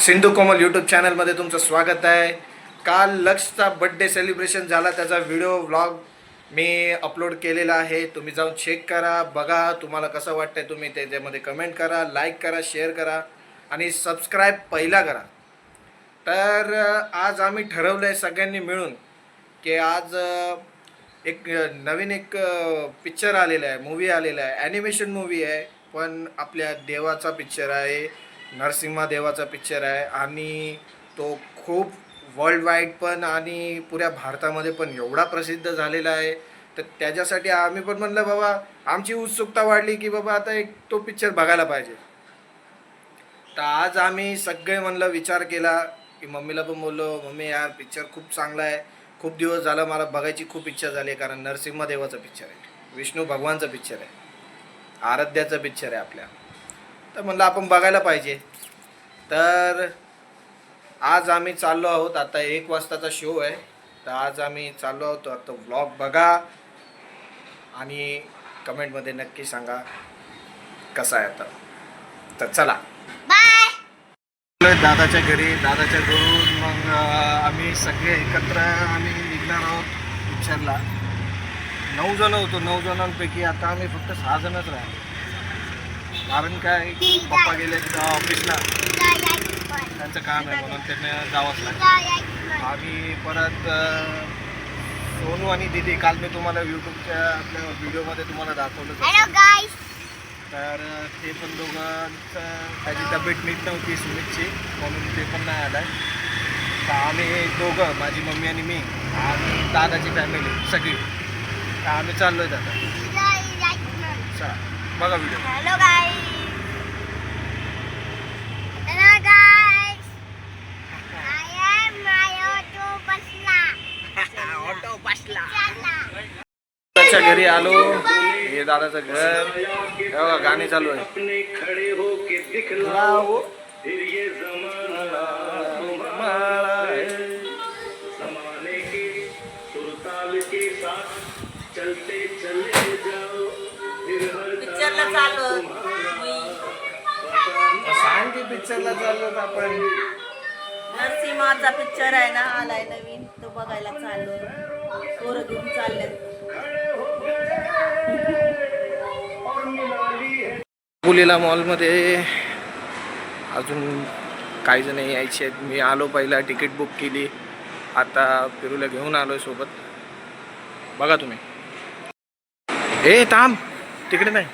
सिंधू कोमल YouTube चॅनलमध्ये तुमचं स्वागत आहे. काल लक्षचा बड्डे सेलिब्रेशन झाला, त्याचा व्हिडिओ व्लॉग मी अपलोड केलेला आहे. तुम्ही जाऊन चेक करा, बघा तुम्हाला कसं वाटतंय. तुम्ही त्याच्यामध्ये कमेंट करा, लाईक करा, शेअर करा आणि सबस्क्राईब पहिला करा. तर आज आम्ही ठरवलं आहे सगळ्यांनी मिळून की आज एक नवीन पिक्चर आलेला आहे, मूवी आलेला आहे, ॲनिमेशन मूवी आहे, पण आपल्या देवाचा पिक्चर आहे, नरसिंहा देवाचा पिक्चर आहे आणि तो खूप वर्ल्ड वाईड पण आणि पुऱ्या भारतामध्ये पण एवढा प्रसिद्ध झालेला आहे. तर त्याच्यासाठी आम्ही पण म्हणलं बाबा, आमची उत्सुकता वाढली की बाबा आता एक तो पिक्चर बघायला पाहिजे. तर आज आम्ही सगळे म्हणलं विचार केला की मम्मीला पण बोललो, मम्मी यार पिक्चर खूप चांगला आहे, खूप दिवस झालं मला बघायची खूप इच्छा झाली आहे. कारण नरसिंह देवाचा पिक्चर आहे, विष्णू भगवानचा पिक्चर आहे, आराध्याचा पिक्चर आहे आपल्या. तर म्हणलं आपण बघायला पाहिजे. तर आज आम्ही चाललो आहोत. आता 1 वाजताचा शो आहे. तर आज आम्ही चाललो आहोत. आता व्लॉग बघा आणि कमेंटमध्ये नक्की सांगा कसा आहे. आता तर चला दादाच्या घरून मग आम्ही सगळे एकत्र निघणार आहोत पिक्चरला. 9 जण होतो. 9 जणांपैकी आता आम्ही फक्त 6 जणच राहिलो. कारण काय, पप्पा गेले ऑफिसला, त्यांचं काम आहे म्हणून त्यांना जावंच लागतं. आम्ही परत सोनू आणि दीदी, काल मी तुम्हाला यूट्यूबच्या आपल्या व्हिडिओमध्ये तुम्हाला दाखवलं. तर ते पण दोघांचं त्याची तब्येत नीट नव्हती सुमितची, म्हणून ते पण नाही आलं. तर आम्ही दोघं, माझी मम्मी आणि मी आणि दादाची फॅमिली सगळी, तर आम्ही चाललो आहे दादा. चला बघा व्हिडिओ. हॅलो गाईस, हॅलो गाईस, ऑटो बसला. दादाच्या घरी आलो. हे दादाचं घर, बघा गाणी चालू आहे. पिक्चरला चाललो. सांग की पिक्चरला चाललो आपण. नरसिंहाचा पिक्चर आहे ना, आलाय नवीन, तो बघायला चाललो. पोरं घेऊन चालले. पुलीला मॉलमध्ये अजून काही जण यायचे आहेत. मी आलो, पहिला तिकीट बुक केली. आता पिरूला घेऊन आलोय सोबत. बघा तुम्ही. ए थांब, तिकडे नाही,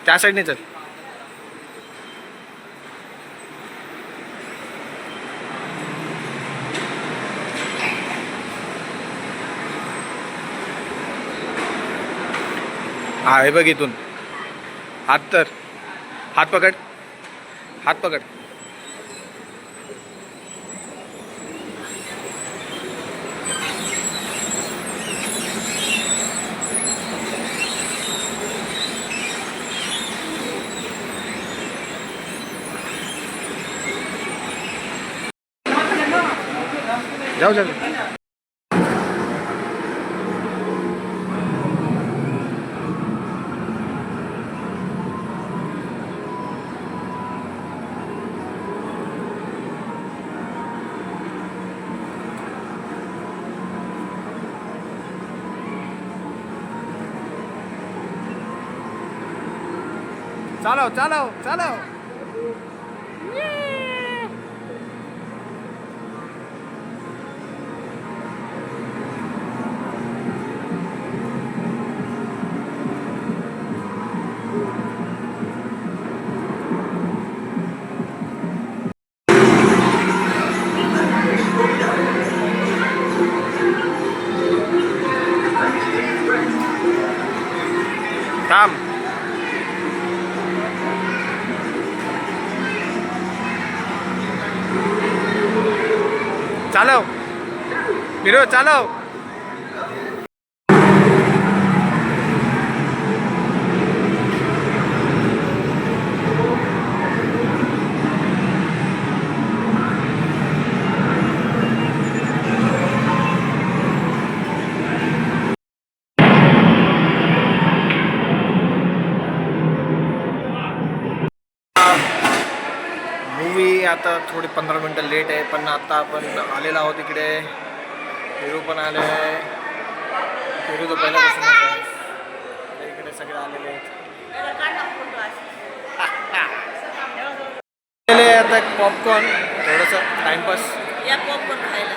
त्या साईडने चल. हा हे बघ, इथून हात पकड, हात पकड. जाऊ जाऊ. चालव चालव चालव. थांब. चालव फिरो, चालव. आता थोडी 15 मिनटं लेट आहे, पण आता आपण आलेलो आहोत इकडे. पेरू पण आले आहे. पेरू तर पहिल्यापासून इकडे सगळे आलेले आहेत. आता पॉपकॉर्न थोडंसं टाइमपास, या पॉपकॉर्न खायला.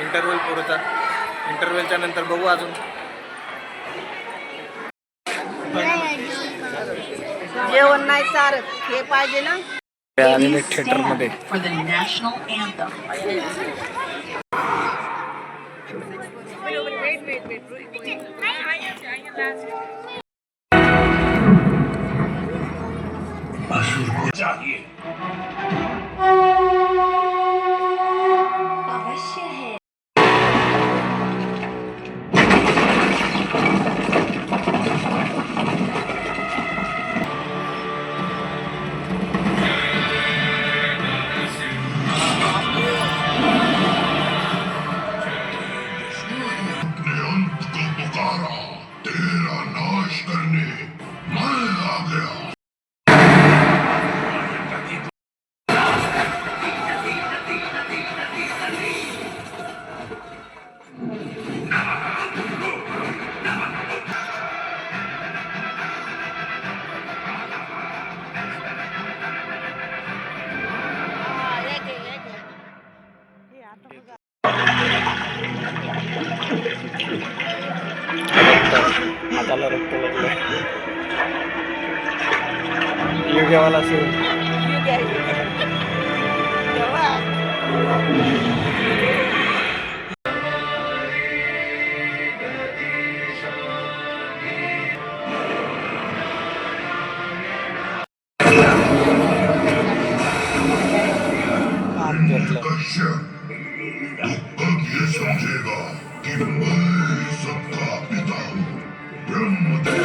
इंटरव्हल पुरता. इंटरव्हलच्या नंतर बघू अजून. जेवण नाही चारत, हे पाहिजे ना. आलेले थिएटरमध्ये. for the national anthem. हाताला रक्त लागलं. योग्यवाला असेल. अब ये समझेगा कि मैं सबका पिता हूँ, ब्रह्मदेव।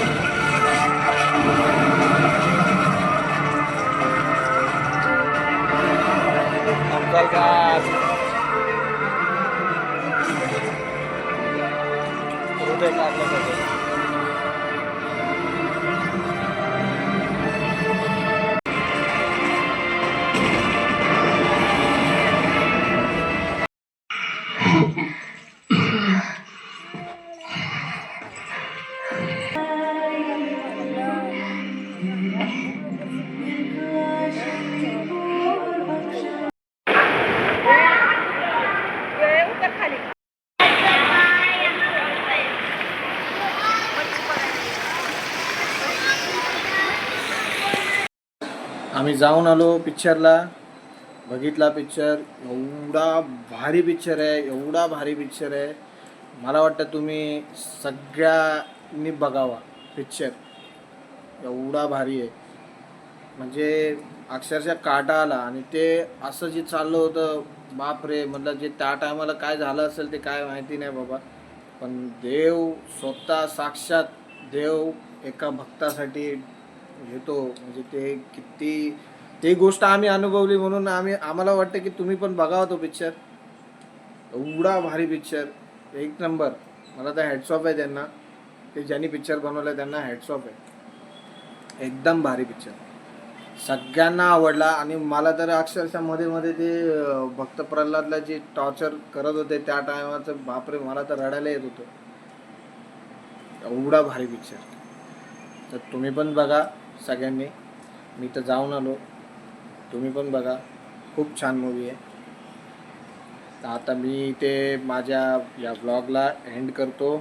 आम्ही जाऊन आलो पिक्चरला, बघितला पिक्चर. एवढा भारी पिक्चर आहे, एवढा भारी पिक्चर आहे. मला वाटतं तुम्ही सगळ्यांनी बघावा पिक्चर. एवढा भारी आहे म्हणजे अक्षरशः काटा आला. आणि ते असं जे चाललं होतं, बापरे, म्हटलं जे त्या टायमाला काय झालं असेल ते काय माहिती नाही बाबा. पण देव स्वतः साक्षात देव एका भक्तासाठी येतो म्हणजे ते किती, ते गोष्ट आम्ही अनुभवली म्हणून आम्हाला वाटतं की तुम्ही पण बघावा तो पिक्चर. एवढा भारी पिक्चर, एक नंबर. मला तर हॅट्स ऑफ आहे त्यांना, ते ज्यांनी पिक्चर बनवलं त्यांना हॅट्स ऑफ आहे. एकदम भारी पिक्चर, सगळ्यांना आवडला. आणि मला तर अक्षरशः मध्ये मध्ये ते भक्त प्रल्हादला जे टॉर्चर करत होते त्या टायमाचं, बापरे, मला तर रडायला येत होतं. एवढा भारी पिक्चर. तर तुम्ही पण बघा सगळ्यांनी. मी तर जाऊन आलो, तुम्ही पण बघा. खूप छान मूवी आहे. तर आता मी इथे माझ्या या ब्लॉगला एंड करतो.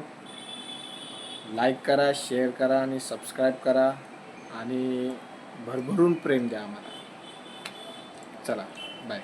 लाईक करा, शेअर करा आणि सबस्क्राईब करा आणि भरभरून प्रेम द्या आम्हाला. चला, बाय.